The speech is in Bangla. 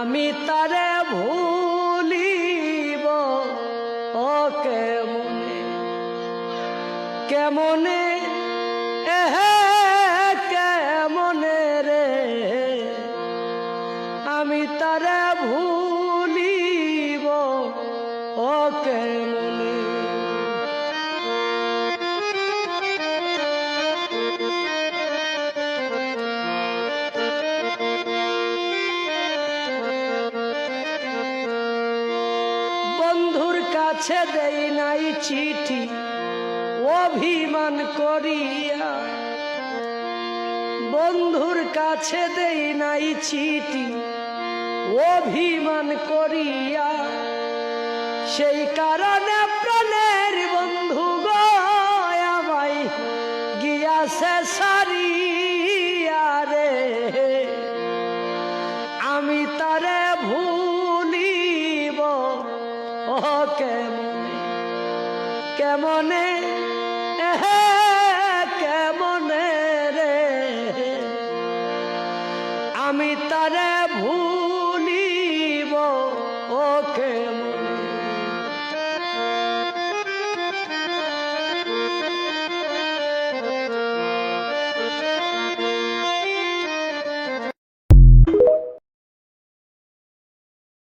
আমি তারে ভুলিব ও কেমনে কেমনে কেমনে রে আমি তারে ভুলিব ও কেমনে বন্ধুর কাছে দেই নাই চিঠি অভিমান করিয়া বন্ধুর কাছে দেই নাই চিঠি অভিমান করিয়া সেই কারণে প্রাণের বন্ধু গো আমায় গিয়াছে সারিয়া রে আমি তারে ভুলিব ও কেমনে কেমনে কেমনে রে আমি তারে ভুল